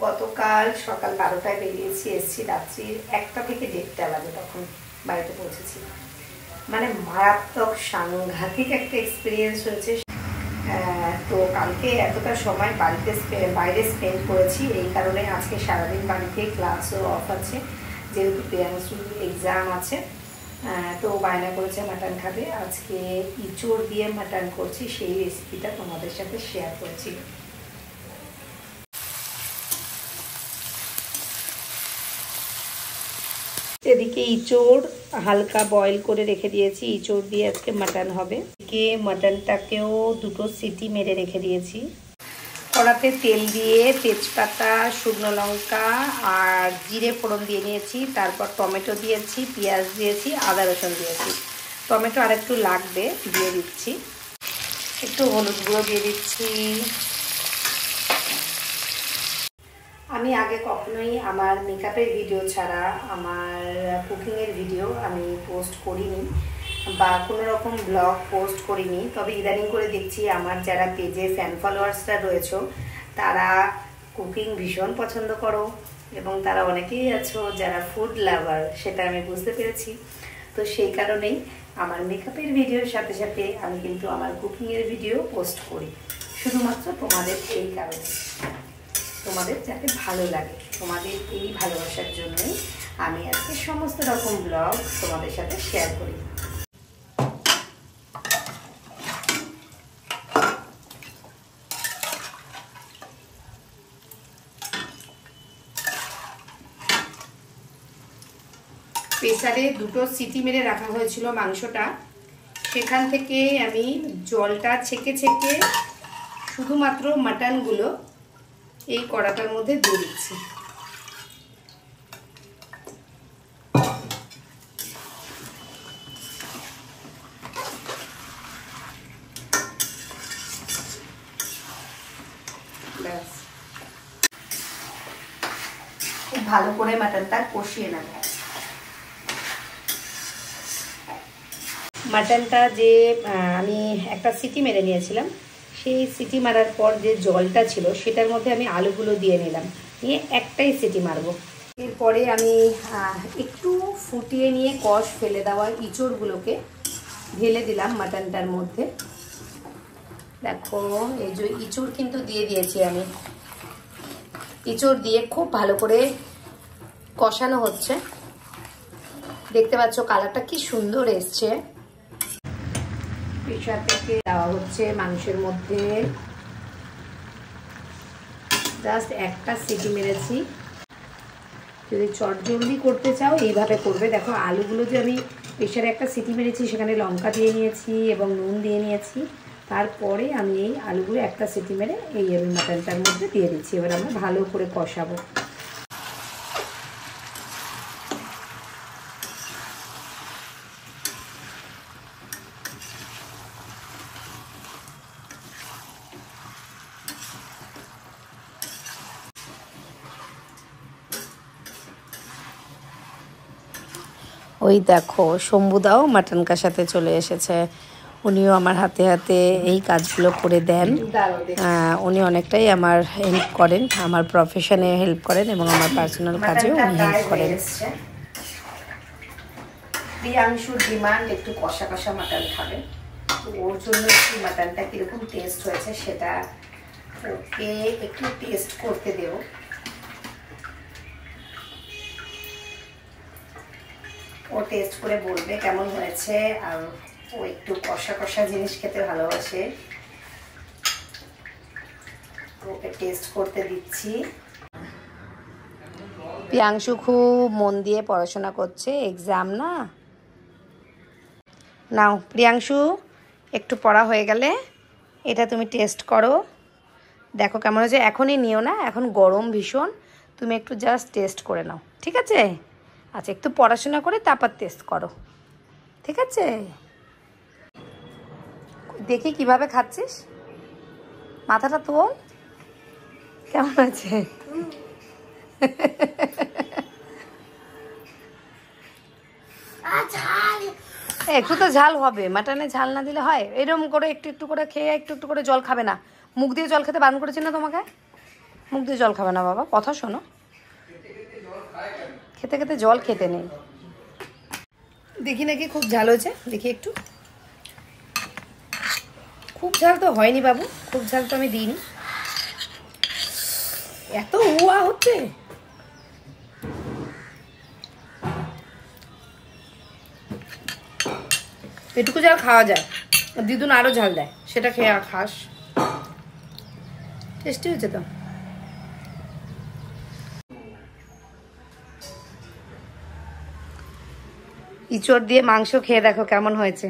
গতকাল সকাল 12টায় বেরিয়েছি, এসেছি রাত্রি 1টা থেকে 1:30 বাজে, তখন বাড়িতে পৌঁছেছি। মানে মারাত্মক সাংঘাতিক একটা এক্সপিরিয়েন্স হয়েছে। তো কালকে এতটা সময় বাইরে স্পেন্ড করেছি, এই কারণে আজকে সারাদিন বাড়িতে ক্লাসও অফ আছে, যেহেতু প্রিয়াংশুর এক্সাম আছে। তো বায়না করেছে মাটন খাবে, আজকে ইঁচড় দিয়ে মাটন করছি, সেই রেসিপিটা তোমাদের সাথে শেয়ার করছি। এদিকে ইঁচড় হালকা বয়েল করে রেখে দিয়েছি, ইঁচড় দিয়ে আজকে মাটন হবে। এদিকে মাটনটাকেও 2টো সিটি মেরে রেখে দিয়েছি। কড়াতে তেল দিয়ে তেজপাতা, শুকনো লঙ্কা আর জিরে ফোড়ন দিয়ে নিয়েছি। তারপর টমেটো দিয়েছি, পেঁয়াজ দিয়েছি, আদা রসুন দিয়েছি। টমেটো আর একটু লাগবে, দিয়ে দিচ্ছি। একটু হলুদ গুঁড়ো দিয়ে দিচ্ছি। আমি আগে কখনোই আমার মেকআপের ভিডিও ছাড়া আমার কুকিংয়ের ভিডিও আমি পোস্ট করিনি বা কোনো রকম ব্লগ পোস্ট করিনি। তবে ইদানিং করে দেখছি আমার যারা পেজে ফ্যান ফলোয়ার্সরা রয়েছে তারা কুকিং ভীষণ পছন্দ করো, এবং তারা অনেকেই আছো যারা ফুড লাভার, সেটা আমি বুঝতে পেরেছি। তো সেই কারণেই আমার মেকআপের ভিডিওর সাথে সাথে আমি কিন্তু আমার কুকিংয়ের ভিডিও পোস্ট করি, শুধুমাত্র তোমাদের এই কারণে, তোমাদের যাতে ভালো লাগে। তোমাদের এই ভালোবাসার জন্যই আমি আজকে সমস্ত রকম ব্লগ তোমাদের সাথে শেয়ার করি। প্রেসারে 2টো সিটি মেরে রাখা হয়েছিল মাংসটা, সেখান থেকে আমি জলটা ছেঁকে ছেঁকে শুধুমাত্র মাটনগুলো এই কড়াটার মধ্যে দিয়ে দিচ্ছি। ব্যাস, খুব ভালো করে মাটনটা কষিয়ে নেব। মাটনটা যে আমি একটা সিটি মেরে নিয়েছিলাম, সেই সিটি মারার পর যে জলটা ছিল সেটার মধ্যে আমি আলুগুলো দিয়ে নিলাম, নিয়ে একটাই সিটি মারব। এরপরে আমি একটু ফুটিয়ে নিয়ে কষ ফেলে দেওয়া ইঁচড়গুলোকে ঢেলে দিলাম মাটনটার মধ্যে। দেখো এই যে ইঁচড় কিন্তু দিয়ে দিয়েছি আমি, ইঁচড় দিয়ে খুব ভালো করে কষানো হচ্ছে। দেখতে পাচ্ছ কালারটা কি সুন্দর এসছে। প্রেসার থেকে দেওয়া হচ্ছে মাংসের মধ্যে, জাস্ট একটা সিটি মেরেছি। যদি চটজলদি করতে চাও এইভাবে করবে। দেখো আলুগুলো যে আমি প্রেসারে একটা সিটি মেরেছি, সেখানে লঙ্কা দিয়ে নিয়েছি এবং নুন দিয়ে নিয়েছি। তারপরে আমি এই আলুগুলো একটা সিটি মেরে এই মাটনটার মধ্যে দিয়ে দিচ্ছি। এবার আমরা ভালো করে কষাবো। ওই দেখো শম্ভুদাও মাটন কষাতে চলে এসেছে, উনিও আমার হাতে হাতে এই কাজগুলো করে দেন। উনি অনেকটাই আমার হেল্প করেন, আমার প্রফেশনে হেল্প করেন এবং আমার পার্সোনাল কাজেও উনি হেল্প করেন। প্রিয়াংশুর ডিমান্ড একটু কষা কষা মাটন খাবে, ওর জন্য একটু মাটনটা কীরকম টেস্ট হয়েছে সেটা ওকে একটু টেস্ট করতে দেব। ও টেস্ট করে বলবে কেমন হয়েছে, আর ও একটু কষা কষা জিনিস খেতে ভালোবাসে, ওকে টেস্ট করতে দিচ্ছি। প্রিয়াংশু খুব মন দিয়ে পড়াশোনা করছে, এক্সাম না। নাও প্রিয়াংশু, একটু পড়া হয়ে গেলে এটা তুমি টেস্ট করো, দেখো কেমন হয়েছে। এখনই নিও না, এখন গরম ভীষণ, তুমি একটু জাস্ট টেস্ট করে নাও, ঠিক আছে? আচ্ছা, একটু পড়াশোনা করে তারপর টেস্ট করো, ঠিক আছে? দেখি কিভাবে খাচ্ছিস, মাথাটা তোল, কেমন আছে? একটু তো ঝাল হবে, মাটনে ঝাল না দিলে হয়? এরকম করে একটু একটু করে খেয়ে একটু একটু করে জল খাবে না? মুখ দিয়ে জল খেতে বারণ করেছি না তোমাকে? মুখ দিয়ে জল খাবে না বাবা, কথা শোনো। খেতে খেতে জল খেতে নেই। দেখি নাকি খুব ঝাল হয়েছে, দেখি একটু। খুব ঝাল তো হয়নি বাবু, খুব ঝাল তো আমি দিইনি। এত হুয়া হচ্ছে। এটুকু ঝাল খাওয়া যায়, দিদুন আরো ঝাল দেয়, সেটা খেয়ে খাস। টেস্টি হয়েছে তো। ইঁচড় দিয়ে মাংস খেয়ে দেখো কেমন হয়েছে।